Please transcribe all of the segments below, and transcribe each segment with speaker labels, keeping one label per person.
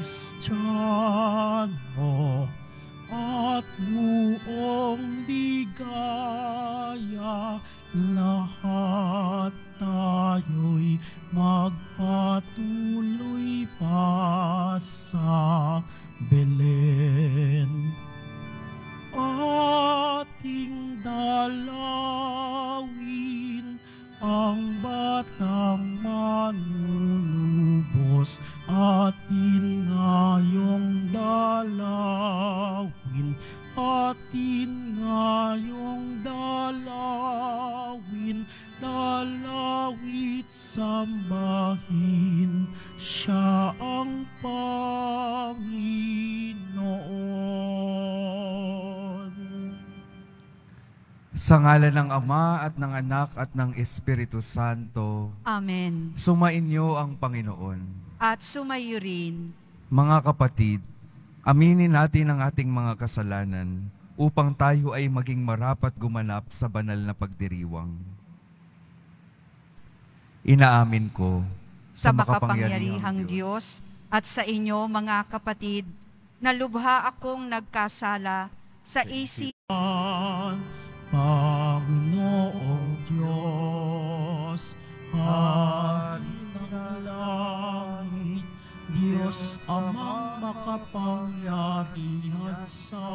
Speaker 1: Kristiyano at buong ligaya, lahat tayo'y magpatuloy pa sa Belen. Ating dalawin ang batang manunubos, atin ngayong dalawin, atin ngayong dalawin, dalawit sambahin, siya ang Panginoon.
Speaker 2: Sa ngalan ng Ama at ng Anak at ng Espiritu Santo.
Speaker 3: Amen.
Speaker 2: Sumainyo ang Panginoon.
Speaker 3: At sumayo rin.
Speaker 2: Mga kapatid, aminin natin ang ating mga kasalanan upang tayo ay maging marapat gumanap sa banal na pagdiriwang. Inaamin ko
Speaker 3: Sa makapangyarihang Diyos at sa inyo mga kapatid, na lubha akong nagkasala sa isip,
Speaker 1: Panginoong Diyos, Hari ng langit, Diyos Amang makapangyarihan sa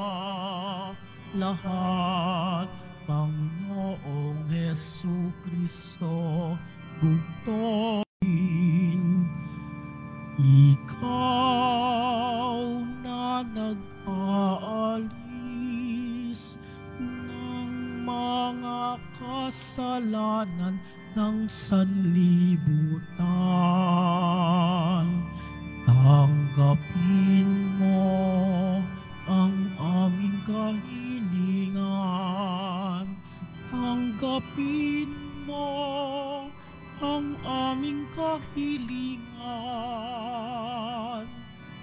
Speaker 1: lahat, Panginoong Jesucristo, bugtong ikaw na nag-aalis ng mga kasalanan ng sanlibutan. Tanggapin mo ang aming kahilingan. Tanggapin mo ang aming kahilingan.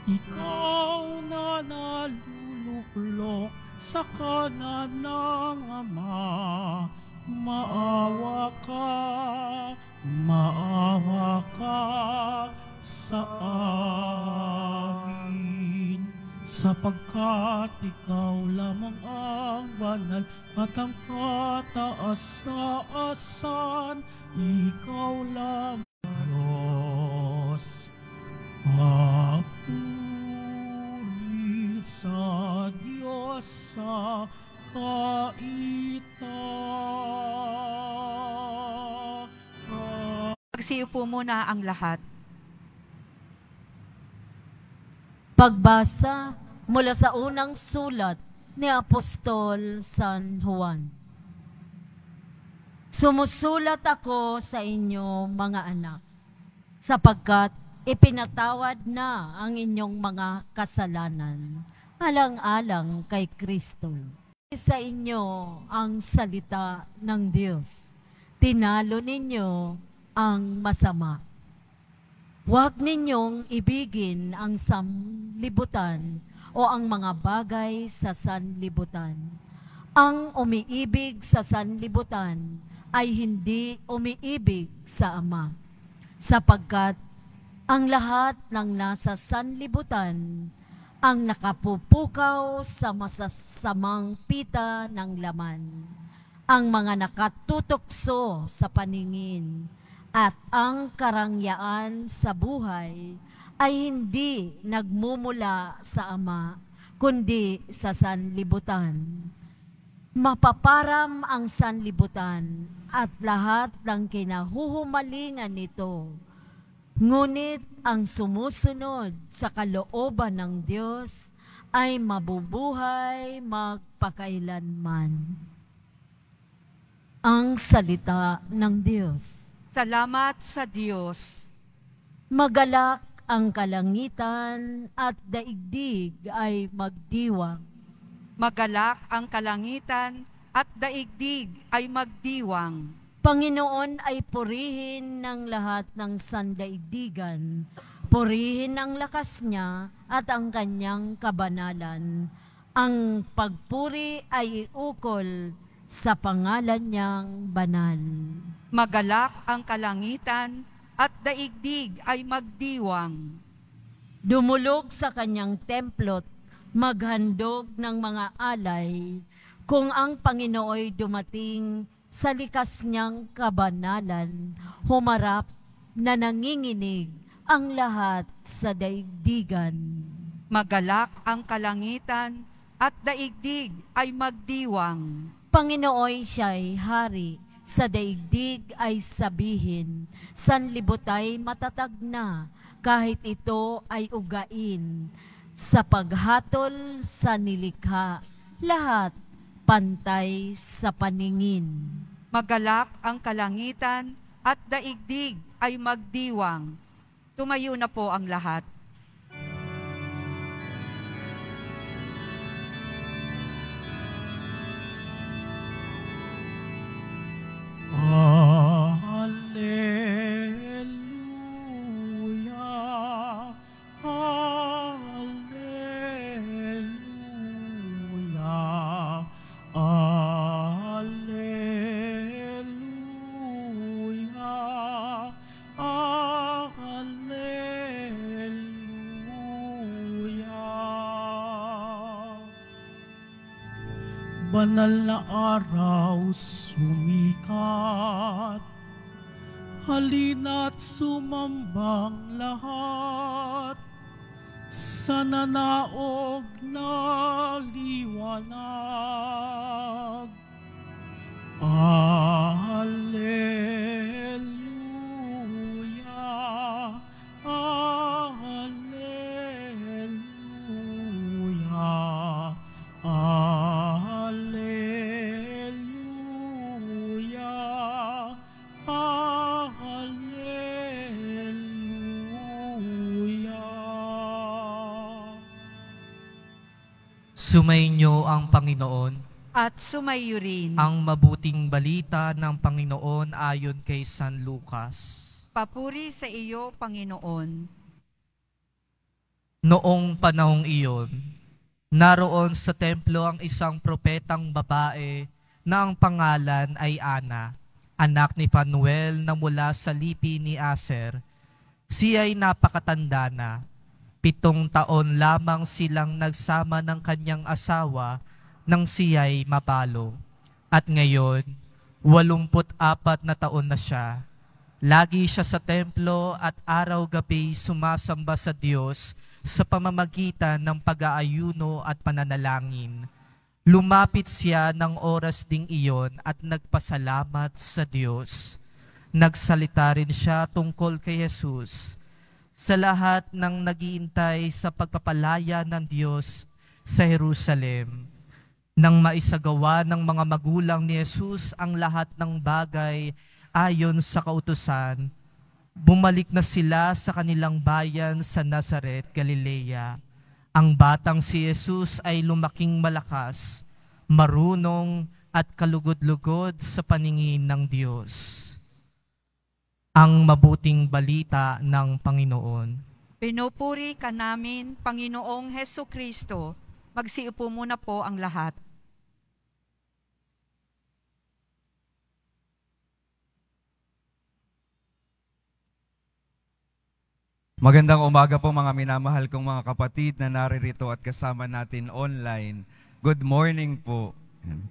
Speaker 1: Ikaw na naluluklok sa kanan ng Ama, maawa ka sa amin, sapagkat ikaw lamang ang banal at ang kataas-taasan, ikaw lamang Diyos. Papuri sa Diyos sa kaitaasan.
Speaker 3: Magsiupo muna ang lahat.
Speaker 4: Pagbasa mula sa unang sulat ni Apostol San Juan. Sumusulat ako sa inyo, mga anak, sapagkat ipinatawad na ang inyong mga kasalanan, alang-alang kay Kristo. Sa inyo ang salita ng Diyos. Tinalo ninyo ang masama. Huwag ninyong ibigin ang sanlibutan o ang mga bagay sa sanlibutan. Ang umiibig sa sanlibutan ay hindi umiibig sa Ama, sapagkat ang lahat ng nasa sanlibutan ang nakapupukaw sa masasamang pita ng laman, ang mga nakatutokso sa paningin, at ang karangyaan sa buhay ay hindi nagmumula sa Ama, kundi sa sanlibutan. Mapaparam ang sanlibutan at lahat ng kinahuhumalingan nito. Ngunit ang sumusunod sa kalooban ng Diyos ay mabubuhay magpakailanman. Ang salita ng Diyos.
Speaker 3: Salamat sa Diyos.
Speaker 4: Magalak ang kalangitan at daigdig ay magdiwang.
Speaker 3: Magalak ang kalangitan at daigdig ay magdiwang.
Speaker 4: Panginoon ay purihin ng lahat ng sandaigdigan. Purihin ang lakas niya at ang kanyang kabanalan. Ang pagpuri ay iukol sa pangalan niyang banal.
Speaker 3: Magalak ang kalangitan at daigdig ay magdiwang.
Speaker 4: dumulog sa kanyang templo't maghandog ng mga alay, kung ang Panginooy dumating sa likas niyang kabanalan, humarap na nanginginig ang lahat sa daigdigan.
Speaker 3: Magalak ang kalangitan at daigdig ay magdiwang.
Speaker 4: Panginooy siya'y hari, sa daigdig ay sabihin, sanlibot ay matatag na, kahit ito ay ugain. Sa paghatol sa nilikha, lahat pantay sa paningin.
Speaker 3: Magalak ang kalangitan at daigdig ay magdiwang. Tumayo na po ang lahat.
Speaker 1: Alleluia, alleluia, alleluia, alleluia. Banal na araw sumikat, halina't sumambang lahat sa nanaog na liwanag. Alleluia, alleluia, alleluia, alleluia.
Speaker 5: Sumainyo ang Panginoon.
Speaker 3: At sumayo rin.
Speaker 5: Ang mabuting balita ng Panginoon ayon kay San Lucas.
Speaker 3: Papuri sa iyo, Panginoon.
Speaker 5: Noong panahong iyon, naroon sa templo ang isang propetang babae na ang pangalan ay Ana, anak ni Fanuel na mula sa lipi ni Aser. Siya'y napakatanda na. 7 taon lamang silang nagsama ng kanyang asawa nang siya'y mapalo. At ngayon, 84 na taon na siya. Lagi siya sa templo at araw-gabi sumasamba sa Diyos sa pamamagitan ng pag-aayuno at pananalangin. Lumapit siya ng oras ding iyon at nagpasalamat sa Diyos. Nagsalita rin siya tungkol kay Jesus sa lahat ng naghihintay sa pagpapalaya ng Diyos sa Jerusalem. Nang maisagawa ng mga magulang ni Jesus ang lahat ng bagay ayon sa kautusan, bumalik na sila sa kanilang bayan sa Nazaret, Galilea. Ang batang si Jesus ay lumaking malakas, marunong at kalugod-lugod sa paningin ng Diyos. Ang mabuting balita ng Panginoon.
Speaker 3: Pinupuri ka namin, Panginoong Hesukristo. Magsiupo muna po ang lahat.
Speaker 2: Magandang umaga po mga minamahal kong mga kapatid na naririto at kasama natin online. Good morning po.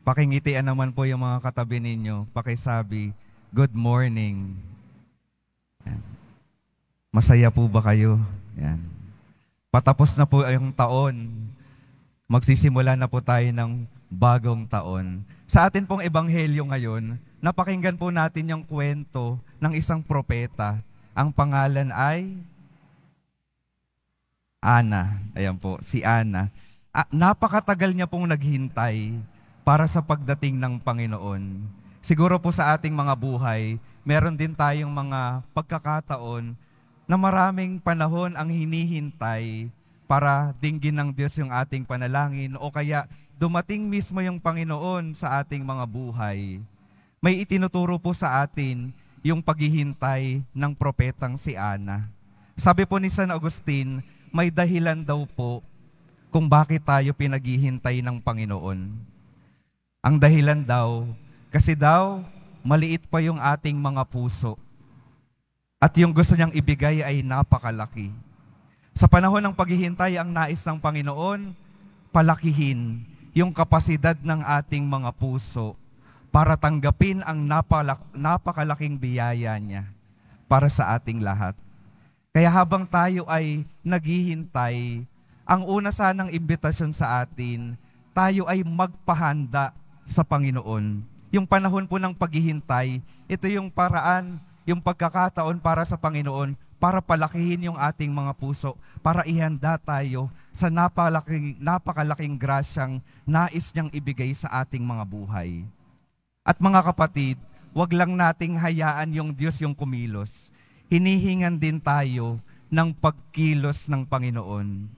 Speaker 2: Pakingitian naman po yung mga katabi ninyo. Pakisabi, good morning. Masaya po ba kayo? Yan. Patapos na po yung taon. Magsisimula na po tayo ng bagong taon. Sa atin pong ebanghelyo ngayon, napakinggan po natin yung kwento ng isang propeta. Ang pangalan ay Ana. Ayan po, si Ana. Napakatagal niya pong naghintay para sa pagdating ng Panginoon. Siguro po sa ating mga buhay, meron din tayong mga pagkakataon na maraming panahon ang hinihintay para dinggin ng Diyos yung ating panalangin o kaya dumating mismo yung Panginoon sa ating mga buhay. May itinuturo po sa atin yung paghihintay ng propetang si Ana. Sabi po ni San Agustin, may dahilan daw po kung bakit tayo pinaghihintay ng Panginoon. Ang dahilan daw, kasi daw maliit pa yung ating mga puso at yung gusto niyang ibigay ay napakalaki. Sa panahon ng paghihintay, ang nais ng Panginoon, palakihin yung kapasidad ng ating mga puso para tanggapin ang napakalaking biyaya niya para sa ating lahat. Kaya habang tayo ay naghihintay, ang una sanang imbitasyon sa atin, tayo ay magpahanda sa Panginoon. Yung panahon po ng paghihintay, ito yung paraan, yung pagkakataon para sa Panginoon, para palakihin yung ating mga puso, para ihanda tayo sa napakalaking grasyang nais niyang ibigay sa ating mga buhay. At mga kapatid, wag lang nating hayaan yung Diyos yung kumilos. Hinihingan din tayo ng pagkilos ng Panginoon.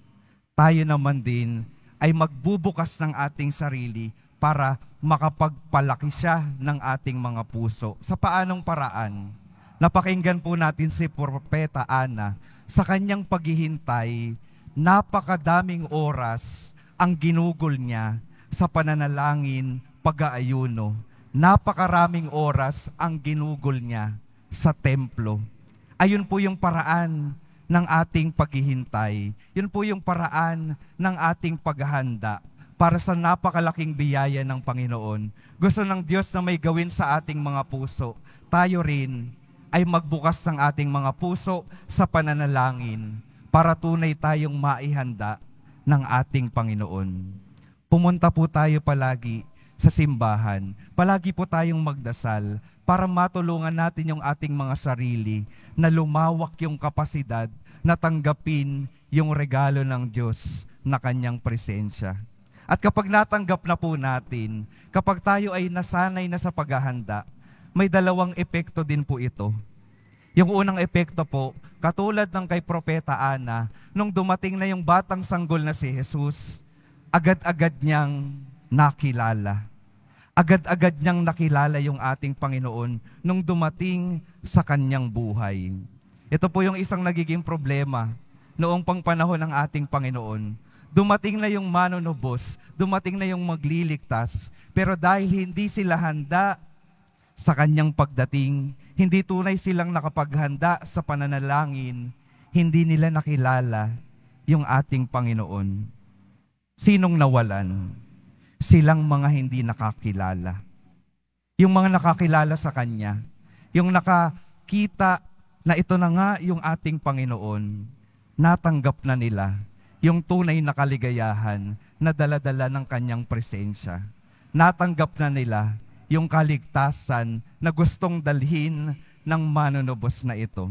Speaker 2: Tayo naman din ay magbubukas ng ating sarili para makapagpalaki siya ng ating mga puso. Sa paanong paraan? Napakinggan po natin si Propeta Ana. Sa kanyang paghihintay, napakadaming oras ang ginugol niya sa pananalangin, pag-aayuno. Napakaraming oras ang ginugol niya sa templo. Ayun po yung paraan ng ating paghihintay. Yun po yung paraan ng ating paghahanda para sa napakalaking biyaya ng Panginoon. Gusto ng Diyos na may gawin sa ating mga puso. Tayo rin ay magbukas ng ating mga puso sa pananalangin para tunay tayong maihanda ng ating Panginoon. Pumunta po tayo palagi sa simbahan. Palagi po tayong magdasal para matulungan natin yung ating mga sarili na lumawak yung kapasidad na tanggapin yung regalo ng Diyos na kanyang presensya. At kapag natanggap na po natin, kapag tayo ay nasanay na sa paghahanda, may dalawang epekto din po ito. Yung unang epekto po, katulad ng kay Propeta Ana, nung dumating na yung batang sanggol na si Jesus, agad-agad niyang nakilala. Agad-agad niyang nakilala yung ating Panginoon nung dumating sa kanyang buhay. Ito po yung isang nagiging problema noong pangpanahon ng ating Panginoon. Dumating na yung manunubos, dumating na yung magliligtas, pero dahil hindi sila handa sa kanyang pagdating, hindi tunay silang nakapaghanda sa pananalangin, hindi nila nakilala yung ating Panginoon. Sinong nawalan? Silang mga hindi nakakilala. Yung mga nakakilala sa Kanya, yung nakakita na ito na nga yung ating Panginoon, natanggap na nila yung tunay na kaligayahan na dala-dala ng Kanyang presensya. Natanggap na nila yung kaligtasan na gustong dalhin ng manunubos na ito.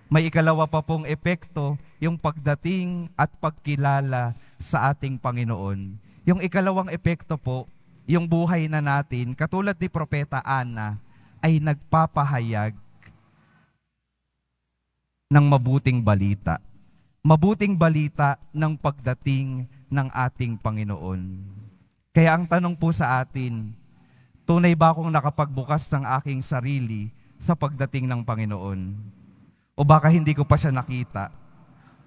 Speaker 2: May ikalawa pa pong epekto, yung pagdating at pagkilala sa ating Panginoon. Yung ikalawang epekto po, yung buhay na natin, katulad ni Propeta Ana, ay nagpapahayag ng mabuting balita. Mabuting balita ng pagdating ng ating Panginoon. Kaya ang tanong po sa atin, tunay ba akong nakapagbukas ng aking sarili sa pagdating ng Panginoon? O baka hindi ko pa siya nakita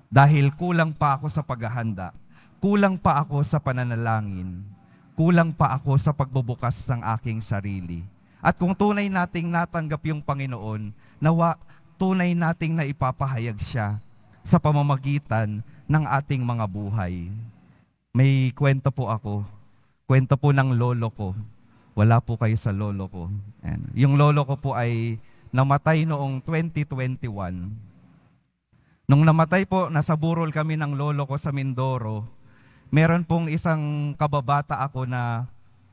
Speaker 2: dahil kulang pa ako sa paghahanda, kulang pa ako sa pananalangin, kulang pa ako sa pagbubukas ng aking sarili. At kung tunay nating natanggap yung Panginoon, nawa tunay nating naipapahayag siya sa pamamagitan ng ating mga buhay. May kwento po ako, kwento po ng lolo ko. Wala po kayo sa lolo ko. Ayan. Yung lolo ko po ay namatay noong 2021. Nung namatay po, nasa burol kami ng lolo ko sa Mindoro. Meron pong isang kababata ako na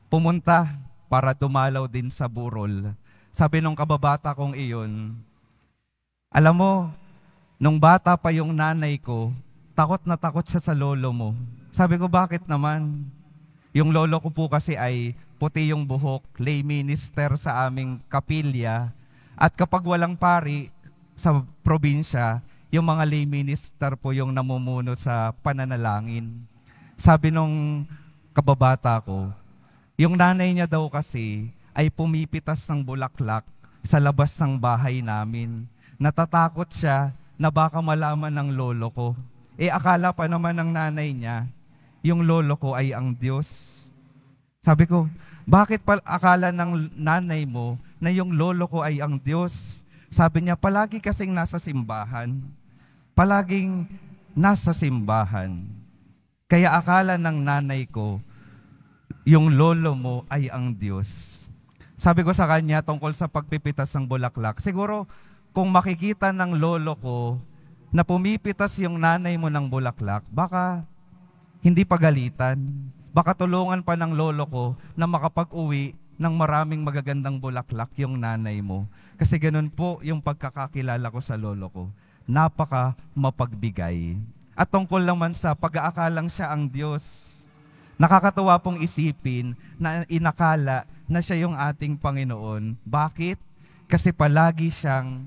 Speaker 2: pumunta para dumalaw din sa burol. Sabi nung kababata kong iyon, alam mo, nung bata pa yung nanay ko, takot na takot siya sa lolo mo. Sabi ko, bakit naman? Yung lolo ko po kasi ay puti yung buhok, lay minister sa aming kapilya. At kapag walang pari sa probinsya, yung mga lay minister po yung namumuno sa pananalangin. Sabi nung kababata ko, yung nanay niya daw kasi ay pumipitas ng bulaklak sa labas ng bahay namin. Natatakot siya na baka malaman ng lolo ko. Akala pa naman ng nanay niya, yung lolo ko ay ang Diyos. Sabi ko, bakit pa akala ng nanay mo na yung lolo ko ay ang Diyos? Sabi niya, palagi kasing nasa simbahan. Palaging nasa simbahan. Kaya akala ng nanay ko, yung lolo mo ay ang Diyos. Sabi ko sa kanya tungkol sa pagpipitas ng bulaklak, siguro kung makikita ng lolo ko na pumipitas yung nanay mo ng bulaklak, baka hindi pagalitan. Baka tulungan pa ng lolo ko na makapag-uwi ng maraming magagandang bulaklak yung nanay mo. Kasi ganun po yung pagkakakilala ko sa lolo ko. Napaka mapagbigay. At tungkol naman sa pag-aakalang siya ang Diyos, nakakatuwa pong isipin na inakala na siya yung ating Panginoon. Bakit? Kasi palagi siyang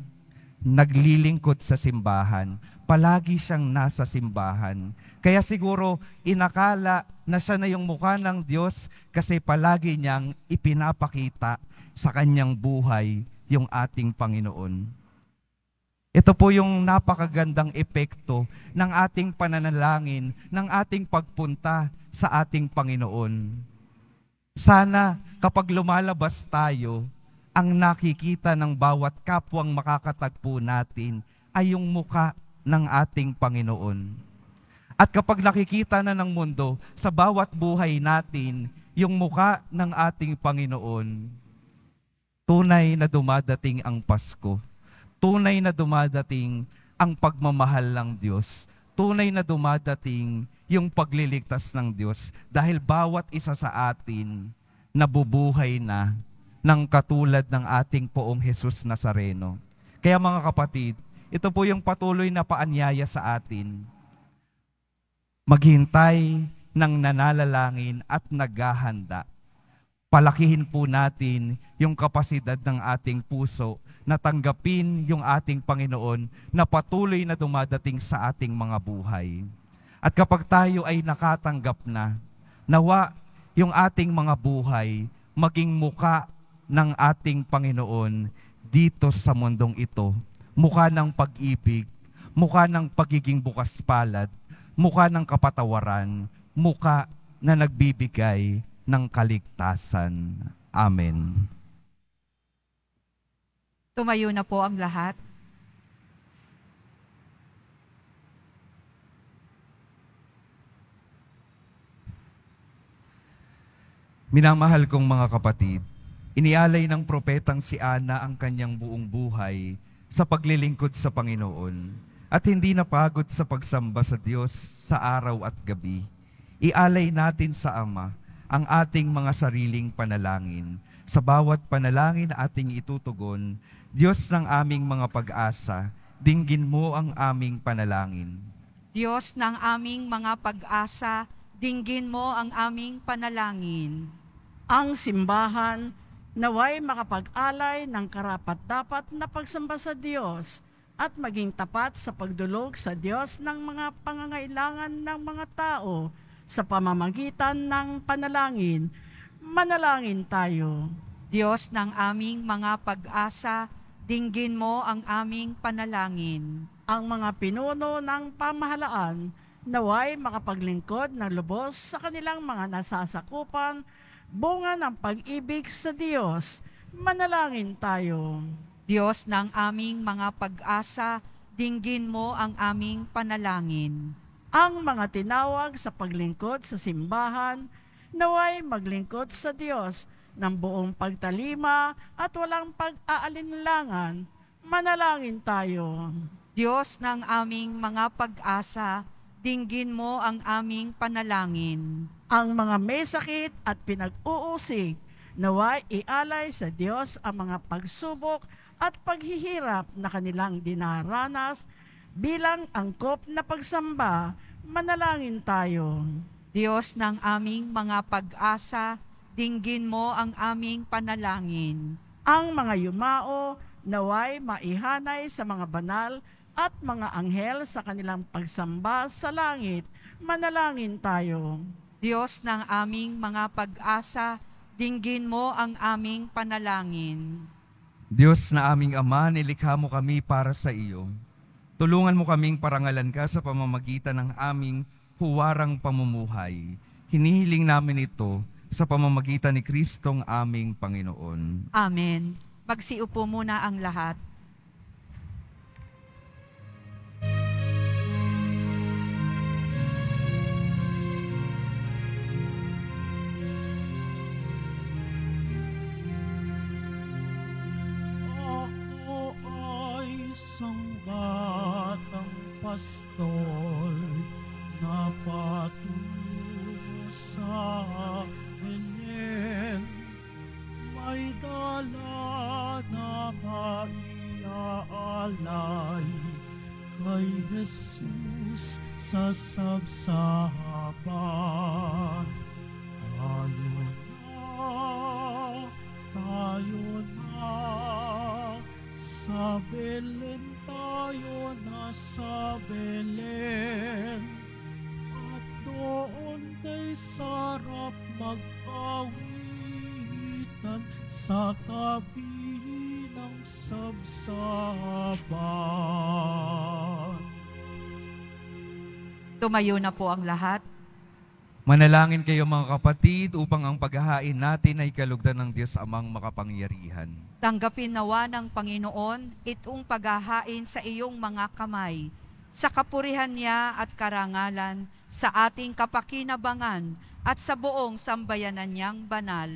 Speaker 2: naglilingkod sa simbahan. Palagi siyang nasa simbahan. Kaya siguro inakala na siya na yung mukha ng Diyos kasi palagi niyang ipinapakita sa kanyang buhay yung ating Panginoon. Ito po yung napakagandang epekto ng ating pananalangin, ng ating pagpunta sa ating Panginoon. Sana kapag lumalabas tayo, ang nakikita ng bawat kapwang makakatagpo natin ay yung mukha ng ating Panginoon. At kapag nakikita na ng mundo sa bawat buhay natin yung mukha ng ating Panginoon, tunay na dumadating ang Pasko. Tunay na dumadating ang pagmamahal ng Diyos. Tunay na dumadating yung pagliligtas ng Diyos dahil bawat isa sa atin nabubuhay na ng katulad ng ating Poong Jesus Nazareno. Kaya mga kapatid, ito po yung patuloy na paanyaya sa atin. Maghintay ng nanalalangin at naghahanda. Palakihin po natin yung kapasidad ng ating puso na tanggapin yung ating Panginoon na patuloy na dumadating sa ating mga buhay. At kapag tayo ay nakatanggap na, nawa yung ating mga buhay maging muka ng ating Panginoon dito sa mundong ito. Mukha ng pag-ibig, mukha ng pagiging bukas palad, mukha ng kapatawaran, mukha na nagbibigay ng kaligtasan. Amen.
Speaker 3: Tumayo na po ang lahat.
Speaker 2: Minamahal kong mga kapatid, inialay ng propetang si Ana ang kanyang buong buhay sa paglilingkod sa Panginoon at hindi napagod sa pagsamba sa Diyos sa araw at gabi. Ialay natin sa Ama ang ating mga sariling panalangin. Sa bawat panalangin na ating itutugon, Diyos ng aming mga pag-asa, dinggin mo ang aming panalangin.
Speaker 3: Diyos ng aming mga pag-asa, dinggin mo ang aming panalangin.
Speaker 1: Ang simbahan naway makapag-alay ng karapat-dapat na pagsamba sa Diyos at maging tapat sa pagdulog sa Diyos ng mga pangangailangan ng mga tao sa pamamagitan ng panalangin. Manalangin tayo.
Speaker 3: Diyos ng aming mga pag-asa, dinggin mo ang aming panalangin.
Speaker 1: Ang mga pinuno ng pamahalaan naway makapaglingkod ng lubos sa kanilang mga nasasakupan, bunga ng pag-ibig sa Diyos. Manalangin tayo.
Speaker 3: Diyos ng aming mga pag-asa, dinggin mo ang aming panalangin.
Speaker 1: Ang mga tinawag sa paglingkod sa simbahan, naway maglingkod sa Diyos ng buong pagtalima at walang pag-aalinlangan. Manalangin tayo.
Speaker 3: Diyos ng aming mga pag-asa, dinggin mo ang aming panalangin.
Speaker 1: Ang mga may sakit at pinag-uusig, naway ialay sa Diyos ang mga pagsubok at paghihirap na kanilang dinaranas bilang angkop na pagsamba. Manalangin tayo.
Speaker 3: Diyos ng aming mga pag-asa, dinggin mo ang aming panalangin.
Speaker 1: Ang mga yumao, naway maihanay sa mga banal at mga anghel sa kanilang pagsamba sa langit. Manalangin tayo.
Speaker 3: Diyos ng aming mga pag-asa, dinggin mo ang aming panalangin.
Speaker 2: Diyos na aming Ama, nilikha mo kami para sa iyo. Tulungan mo kaming parangalan ka sa pamamagitan ng aming huwarang pamumuhay. Hinihiling namin ito sa pamamagitan ni Kristong aming Panginoon.
Speaker 3: Amen. Magsiupo muna ang lahat.
Speaker 6: pastol na patungo sa Belen, may dala na maiaalay kay Jesus sa sabsaban. Tayo na, sa Belen tayo na sa Belen, at doon kay sarap mag-awitan sa tabi ng sabsaban.
Speaker 3: Tumayo na po ang lahat.
Speaker 2: Manalangin kayo mga kapatid upang ang paghahain natin ay kalugdan ng Diyos Amang makapangyarihan.
Speaker 3: Tanggapin nawa ng Panginoon itong paghahain sa iyong mga kamay, sa kapurihan niya at karangalan, sa ating kapakinabangan at sa buong sambayanan niyang banal.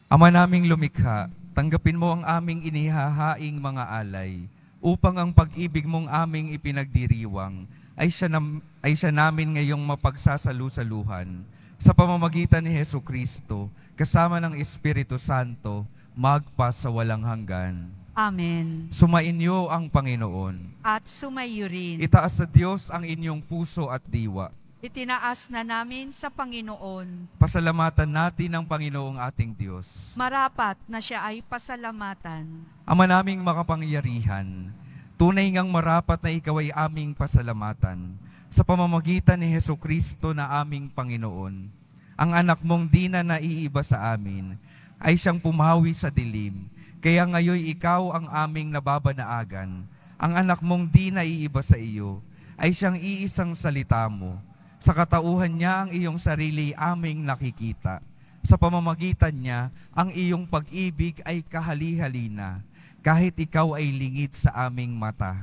Speaker 2: Ama naming lumikha, tanggapin mo ang aming inihahaing mga alay, upang ang pag-ibig mong aming ipinagdiriwang ay siya namin ngayong mapagsasalu-saluhan sa pamamagitan ni Hesukristo, kasama ng Espiritu Santo, magpa sa walang hanggan.
Speaker 3: Amen.
Speaker 2: Sumainyo ang Panginoon.
Speaker 3: At sumayo rin.
Speaker 2: Itaas sa Diyos ang inyong puso at diwa.
Speaker 3: Itinaas na namin sa Panginoon.
Speaker 2: Pasalamatan natin ang Panginoong ating Diyos.
Speaker 3: Marapat na siya ay pasalamatan.
Speaker 2: Ama naming makapangyarihan, tunay ngang marapat na ikaw ay aming pasalamatan sa pamamagitan ni Hesukristo na aming Panginoon. Ang anak mong di na naiiba sa amin ay siyang pumawi sa dilim, kaya ngayon ikaw ang aming nababanaagan. Ang anak mong di naiiba sa iyo ay siyang iisang salita mo. Sa katauhan niya ang iyong sarili aming nakikita. Sa pamamagitan niya, ang iyong pag-ibig ay kahali-halina, kahit ikaw ay lingid sa aming mata.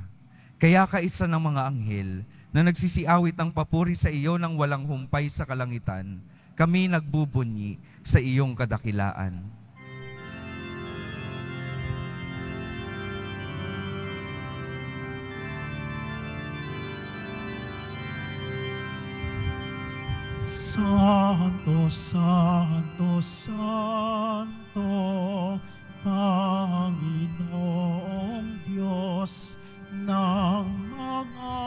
Speaker 2: Kaya kaisa ng mga anghel na nagsisiawit ng papuri sa iyo ng walang humpay sa kalangitan, kami nagbubunyi sa iyong kadakilaan.
Speaker 6: Santo, Santo, Santo, Panginoong Diyos ng mga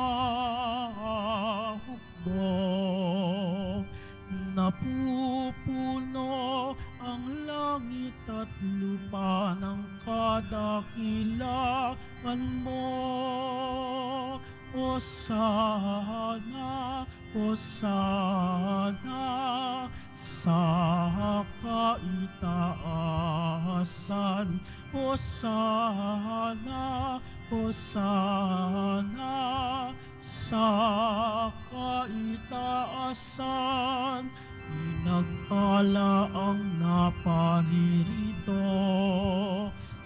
Speaker 6: hukbo, napupuno ang langit at lupa ng kadakilaan mo. Hosana, Hosana sa kaitaasan. Hosana, Hosana sa kaitaasan. Pinagpala ang naparirito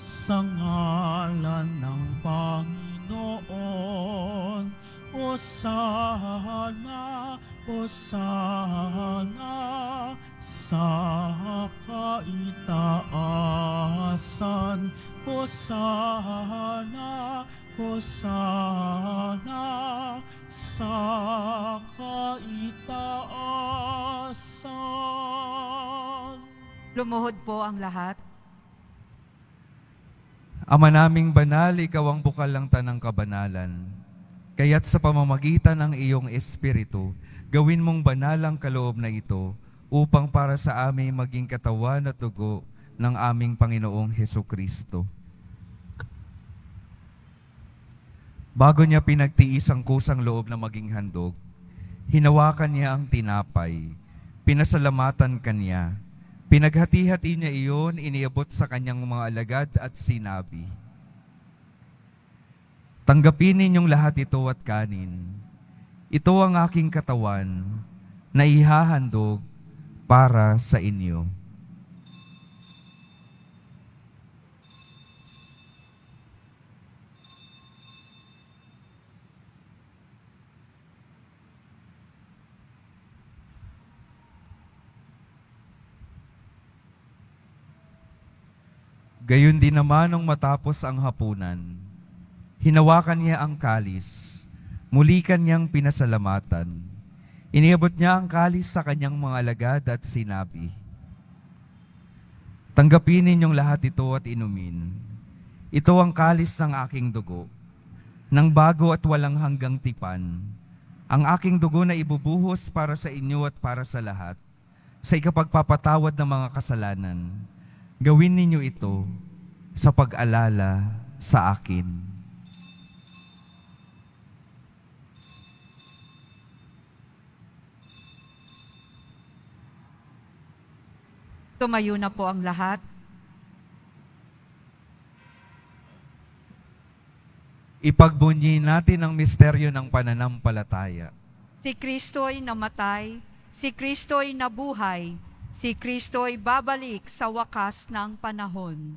Speaker 6: sa ngalan ng Panginoon. Hosana, Hosana sa kaitaasan. Hosana, Hosana sa kaitaasan.
Speaker 3: Lumuhod po ang lahat.
Speaker 2: Ama naming banal, ikaw ang bukal ng tanang kabanalan. Kaya't sa pamamagitan ng iyong Espiritu, gawin mong banal ang kaloob na ito upang para sa amin maging katawan at dugo ng aming Panginoong Hesukristo. Bago niya pinagtiis ang kusang loob na maging handog, hinawakan niya ang tinapay, pinasalamatan kanya, pinaghati-hati niya iyon, iniabot sa kanyang mga alagad at sinabi, "Tanggapin ninyong lahat ito at kanin. Ito ang aking katawan na ihahandog para sa inyo." Gayon din naman nung matapos ang hapunan, hinawakan niya ang kalis, Muli kanyang pinasalamatan. Iniabot niya ang kalis sa kanyang mga alagad at sinabi, "Tanggapin ninyong lahat ito at inumin. Ito ang kalis ng aking dugo, ng bago at walang hanggang tipan. Ang aking dugo na ibubuhos para sa inyo at para sa lahat, sa ikapagpapatawad ng mga kasalanan. Gawin ninyo ito sa pag-alala sa akin."
Speaker 3: Tumayo na po ang lahat.
Speaker 2: Ipagbunyi natin ang misteryo ng pananampalataya.
Speaker 3: Si Kristo'y namatay, si Kristo'y nabuhay, si Kristo'y babalik sa wakas ng panahon.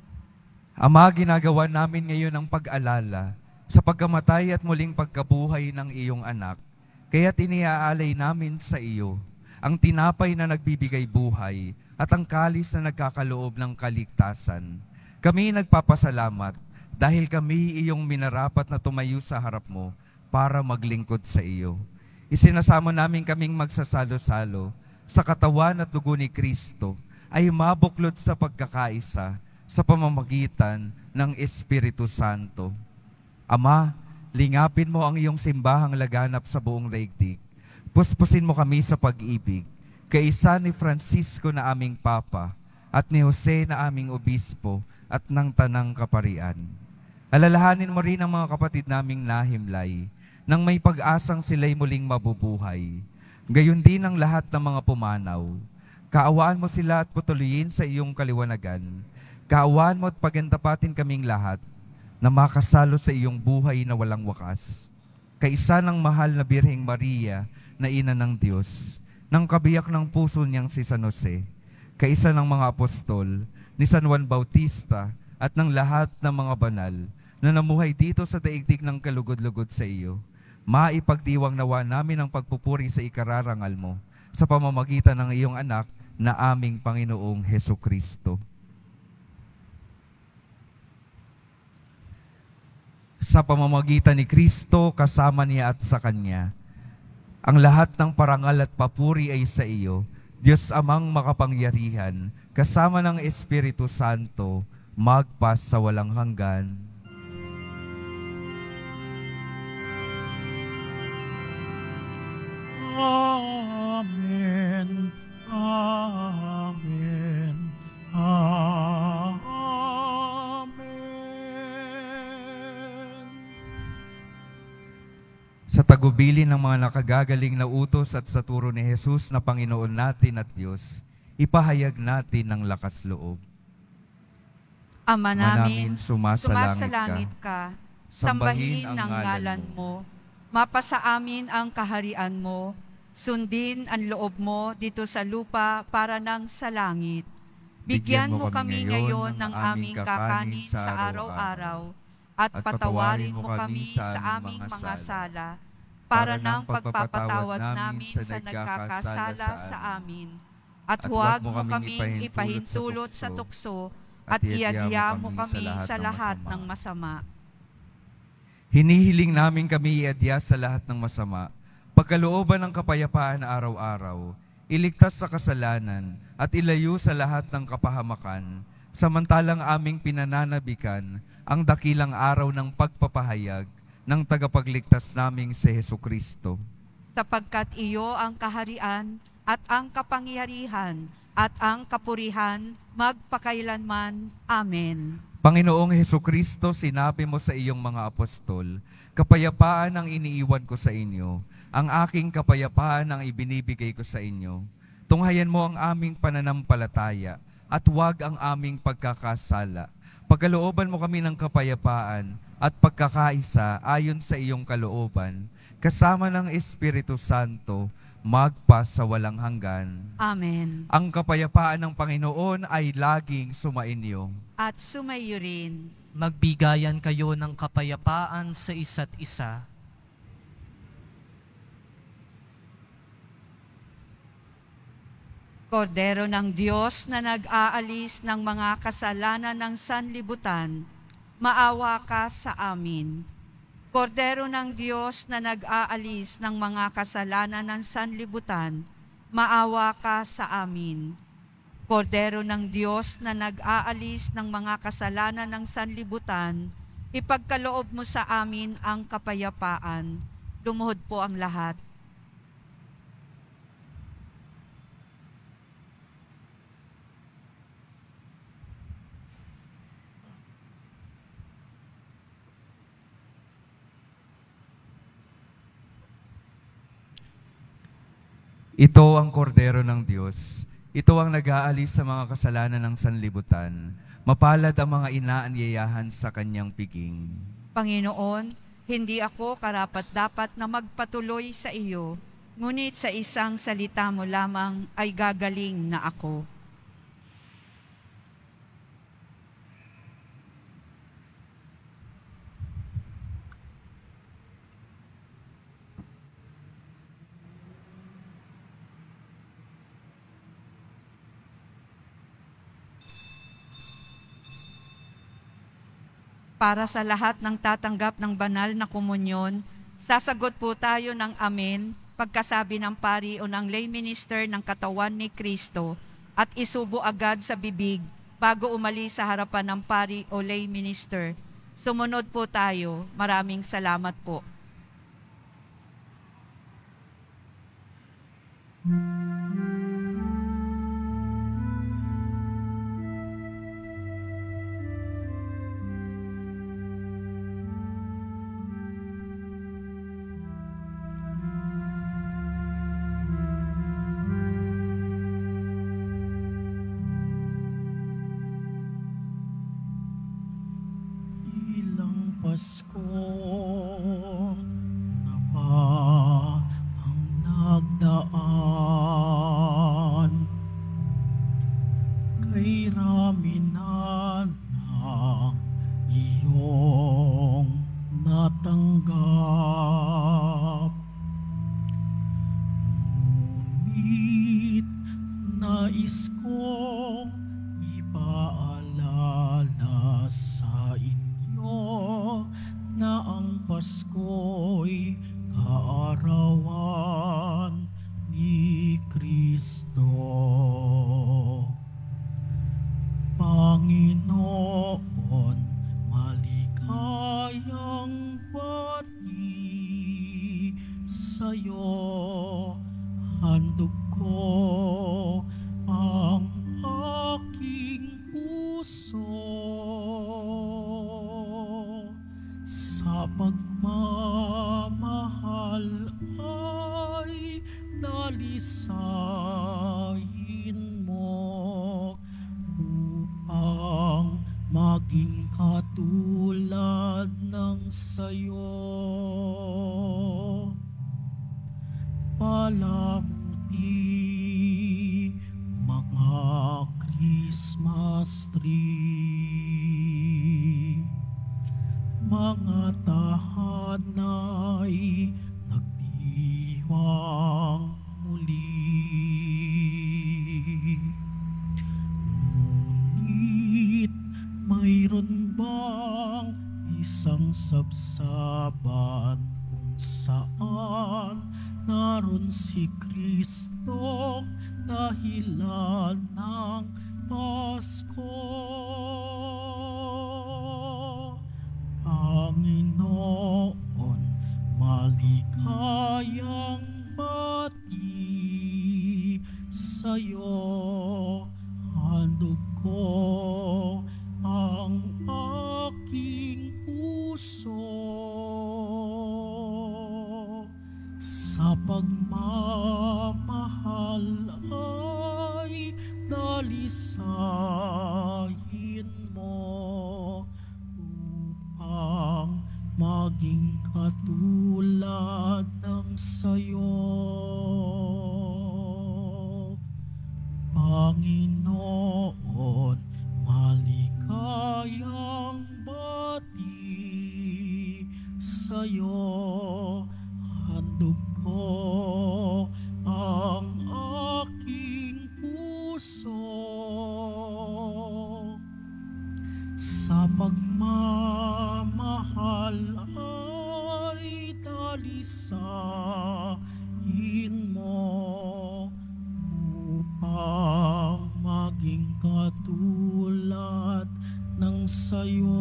Speaker 2: Ama, ginagawa namin ngayon ang pag-alala sa pagkamatay at muling pagkabuhay ng iyong anak. Kaya't iniaalay namin sa iyo ang tinapay na nagbibigay buhay at ang kalis na nagkakaloob ng kaligtasan. Kami nagpapasalamat dahil kami iyong minarapat na tumayo sa harap mo para maglingkod sa iyo. Isinasamo namin kaming magsasalo-salo sa katawan at dugo ni Kristo ay mabuklod sa pagkakaisa sa pamamagitan ng Espiritu Santo. Ama, lingapin mo ang iyong simbahang laganap sa buong daigdig. Puspusin mo kami sa pag-ibig, kaisa ni Francisco na aming Papa at ni Jose na aming Obispo at ng Tanang Kaparian. Alalahanin mo rin ang mga kapatid naming nahimlay nang may pag-asang sila'y muling mabubuhay. Gayon din ang lahat ng mga pumanaw. Kaawaan mo sila at patuloyin sa iyong kaliwanagan. Kaawaan mo at pagandapatin kaming lahat na makasalo sa iyong buhay na walang wakas. Kaisa ng mahal na Birheng Maria na ina ng Diyos, ng kabiyak ng puso niyang si San Jose, kaisa ng mga apostol, ni San Juan Bautista, at ng lahat ng mga banal na namuhay dito sa daigdig ng kalugod-lugod sa iyo, maipagdiwang nawa namin ang pagpupuri sa ikararangal mo sa pamamagitan ng iyong anak na aming Panginoong Hesukristo. Sa pamamagitan ni Kristo, kasama niya at sa Kanya, ang lahat ng parangal at papuri ay sa iyo, Diyos Amang makapangyarihan, kasama ng Espiritu Santo, magpas sa walang hanggan.
Speaker 6: Amen. Amen. Amen.
Speaker 2: Sa tagubilin ng mga nakagagaling na utos at sa turo ni Jesus na Panginoon natin at Diyos, ipahayag natin ng lakas loob.
Speaker 3: Ama namin,
Speaker 2: sumasalangit
Speaker 3: ka, sambahin ang ngalan mo, mapasa amin ang kaharian mo, sundin ang loob mo dito sa lupa para nang sa langit. Bigyan mo kami ngayon ng aming kakanin sa araw-araw, at patawarin mo kami sa aming mga sala, para ng pagpapatawad namin sa nagkakasala sa amin. At huwag mo kaming ipahintulot sa tukso, at iadya mo kami sa lahat ng masama.
Speaker 2: Hinihiling namin kami iadya sa lahat ng masama, pagkalooban ng kapayapaan araw-araw, iligtas sa kasalanan, at ilayo sa lahat ng kapahamakan, samantalang aming pinananabikan ang dakilang araw ng pagpapahayag ng tagapagligtas naming si Hesukristo.
Speaker 3: Sapagkat iyo ang kaharian at ang kapangyarihan at ang kapurihan magpakailanman. Amen.
Speaker 2: Panginoong Hesukristo, sinabi mo sa iyong mga apostol, kapayapaan ang iniiwan ko sa inyo, ang aking kapayapaan ang ibinibigay ko sa inyo. Tunghayan mo ang aming pananampalataya at huwag ang aming pagkakasala. Pagkalooban mo kami ng kapayapaan at pagkakaisa ayon sa iyong kalooban, kasama ng Espiritu Santo, magpas sa walang hanggan.
Speaker 3: Amen.
Speaker 2: Ang kapayapaan ng Panginoon ay laging sumainyo.
Speaker 3: At sumayo rin.
Speaker 5: Magbigayan kayo ng kapayapaan sa isa't isa.
Speaker 3: Kordero ng Diyos na nag-aalis ng mga kasalanan ng sanlibutan, maawa ka sa amin. Kordero ng Diyos na nag-aalis ng mga kasalanan ng sanlibutan, maawa ka sa amin. Kordero ng Diyos na nag-aalis ng mga kasalanan ng sanlibutan, ipagkaloob mo sa amin ang kapayapaan. Lumuhod po ang lahat.
Speaker 2: Ito ang kordero ng Diyos. Ito ang nag-aalis sa mga kasalanan ng sanlibutan. Mapalad ang mga inaanyayahan sa kanyang piging.
Speaker 3: Panginoon, hindi ako karapat-dapat na magpatuloy sa iyo, ngunit sa isang salita mo lamang ay gagaling na ako. Para sa lahat ng tatanggap ng banal na komunyon, sasagot po tayo ng amen pagkasabi ng pari o ng lay minister ng katawan ni Kristo at isubo agad sa bibig bago umalis sa harapan ng pari o lay minister. Sumunod po tayo. Maraming salamat po.
Speaker 6: Pasko na pa ang nagdaan, kay raminan ng iyong natanggap. Ngunit nais kong ipaalala sa inyo na ang Pasko'y kaarawan ni Kristo. Panginoon, maligayang bati sa'yo, handog ko ang aking puso. Sa pagmamahal ay dalisayin mo upang maging katulad ng sayo. Palamuti mga Christmas tree, mga tahanay nagdiwang muli. Ngunit mayroon bang isang sabsaban kung saan naroon si Kristo dahilan ng Pasko? Panginoon, maligayang bati sa'yo, handog ko ang aking puso. Sa pagmamahal ay dalisayin mo upang maging katulad ng sayo. Panginoon, maligayang bati sa'yo, handog ko ang aking puso. Sa pagmamahal sa iyo.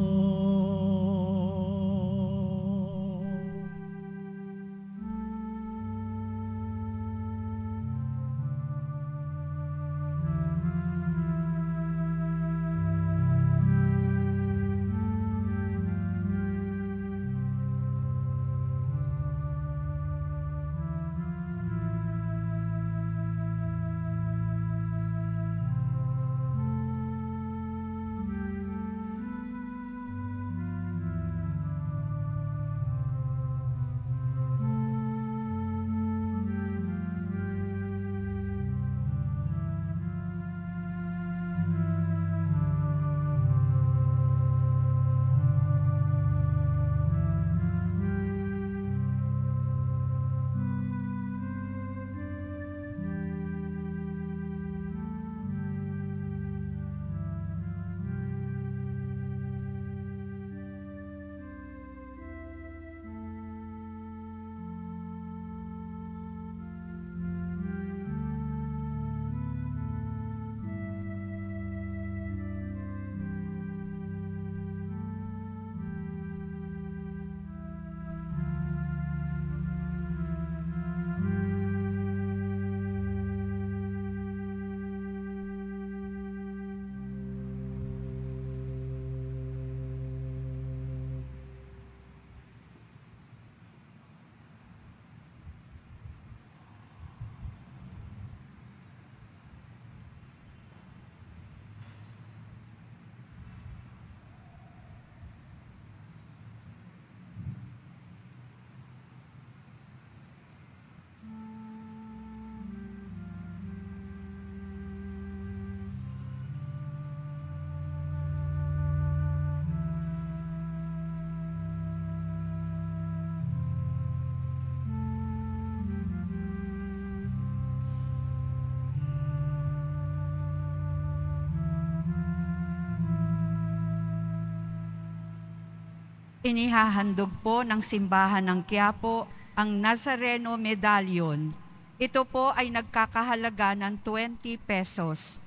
Speaker 3: Inihahandog po ng simbahan ng Quiapo ang Nazareno Medallion. Ito po ay nagkakahalaga ng 20 pesos.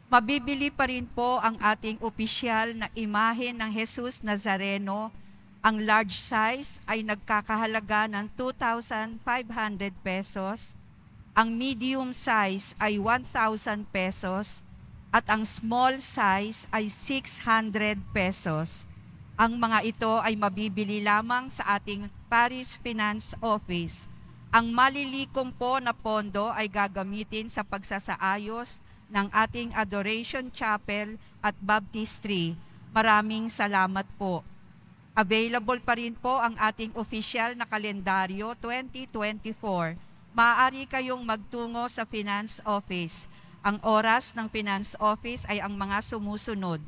Speaker 3: Mabibili pa rin po ang ating opisyal na imahe ng Jesus Nazareno. Ang large size ay nagkakahalaga ng 2,500 pesos. Ang medium size ay 1,000 pesos. At ang small size ay 600 pesos. Ang mga ito ay mabibili lamang sa ating Parish Finance Office. Ang malilikom po na pondo ay gagamitin sa pagsasaayos ng ating Adoration Chapel at Baptistry. Maraming salamat po. Available pa rin po ang ating official na kalendaryo 2024. Maaari kayong magtungo sa Finance Office. Ang oras ng Finance Office ay ang mga sumusunod.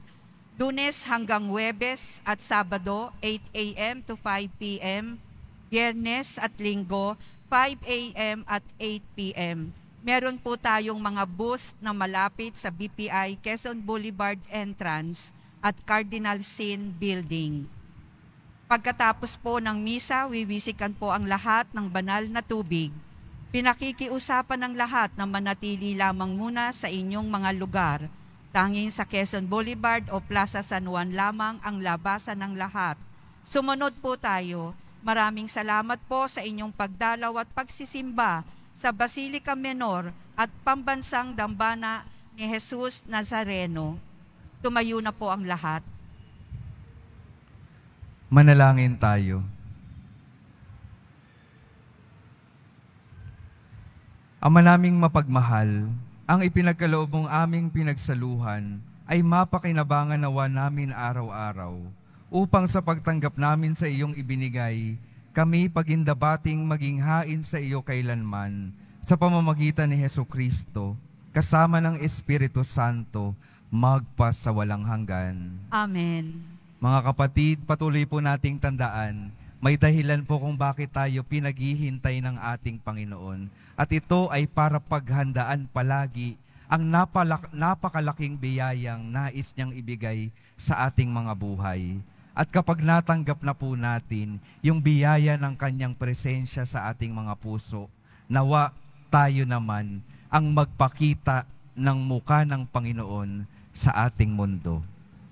Speaker 3: Lunes hanggang Huwebes at Sabado, 8 a.m. to 5 p.m. Biyernes at Linggo, 5 a.m. at 8 p.m. Meron po tayong mga booth na malapit sa BPI Quezon Boulevard entrance at Cardinal Sin Building. Pagkatapos po ng misa, wiwisikan po ang lahat ng banal na tubig. Pinakikiusapan ng lahat na manatili lamang muna sa inyong mga lugar. Tanging sa Quezon Boulevard o Plaza San Juan lamang ang labasan ng lahat. Sumunod po tayo. Maraming salamat po sa inyong pagdalaw at pagsisimba sa Basilica Menor at Pambansang Dambana ni Jesus Nazareno. Tumayo na po ang lahat.
Speaker 2: Manalangin tayo. Ama naming mapagmahal, ang ipinagkaloob mong aming pinagsaluhan ay mapakinabangan nawa namin araw-araw upang sa pagtanggap namin sa iyong ibinigay, kami pagindabating maging hain sa iyo kailanman sa pamamagitan ni Hesukristo, kasama ng Espiritu Santo, magpa sa walang hanggan.
Speaker 3: Amen.
Speaker 2: Mga kapatid, patuloy po nating tandaan, may dahilan po kung bakit tayo pinaghihintay ng ating Panginoon. At ito ay para paghandaan palagi ang napakalaking biyayang nais niyang ibigay sa ating mga buhay. At kapag natanggap na po natin yung biyaya ng kanyang presensya sa ating mga puso, nawa tayo naman ang magpakita ng muka ng Panginoon sa ating mundo.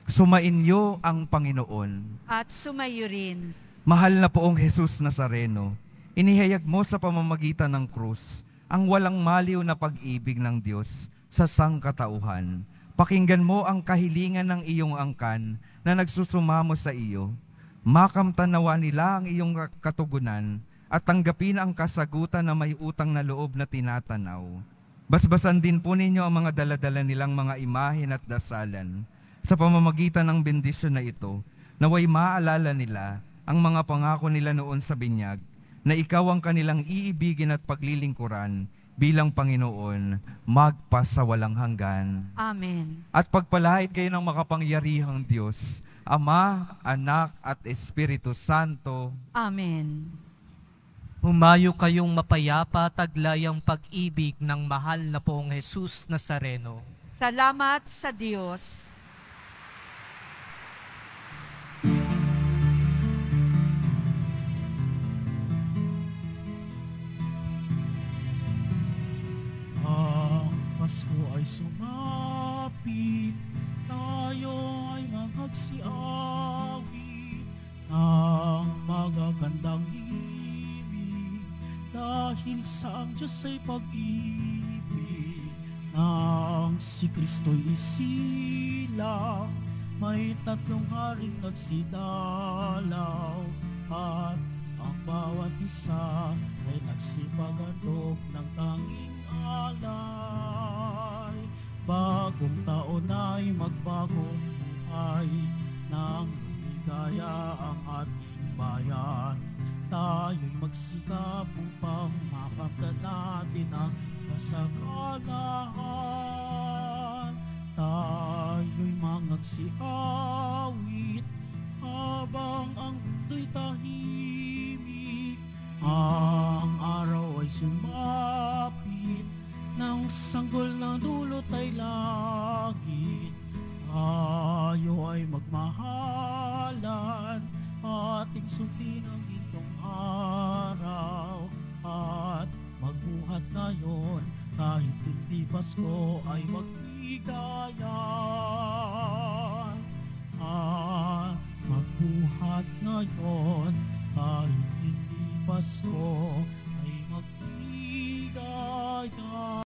Speaker 2: Sumainyo ang Panginoon.
Speaker 3: At sumayo rin.
Speaker 2: Mahal na poong Jesus Nazareno, inihayag mo sa pamamagitan ng krus ang walang maliw na pag-ibig ng Diyos sa sangkatauhan. Pakinggan mo ang kahilingan ng iyong angkan na nagsusumamo sa iyo. Makamtanawa nila ang iyong katugunan at tanggapin ang kasagutan na may utang na loob na tinatanaw. Basbasan din po ninyo ang mga daladala nilang mga imahen at dasalan. Sa pamamagitan ng bendisyon na ito, naway maalala nila ang mga pangako nila noon sa binyag, na ikaw ang kanilang iibigin at paglilingkuran bilang Panginoon, magpasawalang hanggan.
Speaker 3: Amen.
Speaker 2: At pagpalahit kayo ng makapangyarihang Diyos, Ama, Anak, at Espiritu Santo.
Speaker 3: Amen.
Speaker 5: Humayo kayong mapayapa, taglay ang pag-ibig ng mahal na poong Jesus Nazareno.
Speaker 3: Salamat sa Diyos.
Speaker 6: Ang Pasko ay sumapit, tayo ay magsiawit ng magagandang himig, dahil sa ang Diyos ay pag-ibig. Nang si Kristo'y isilang, may tatlong haring nagsidalaw, at ang bawat isa ay nagsipagandog ng tanging alay. Bagong taon ay magbagong buhay, nang lumigaya ang ating bayan. Tayo'y magsikap upang makamtan natin ang kasaganahan. Tayo'y mangagsiawit habang ang mundo'y tahimik. Ang araw ay sumapit, ng sanggol na dulot ay langit. Tayo ay magmahalan, ating sundin ang itong araw, at magbuhat ngayon kahit hindi Pasko ay magbigayan. At magbuhat ngayon kahit hindi Pasko ay magbigayan.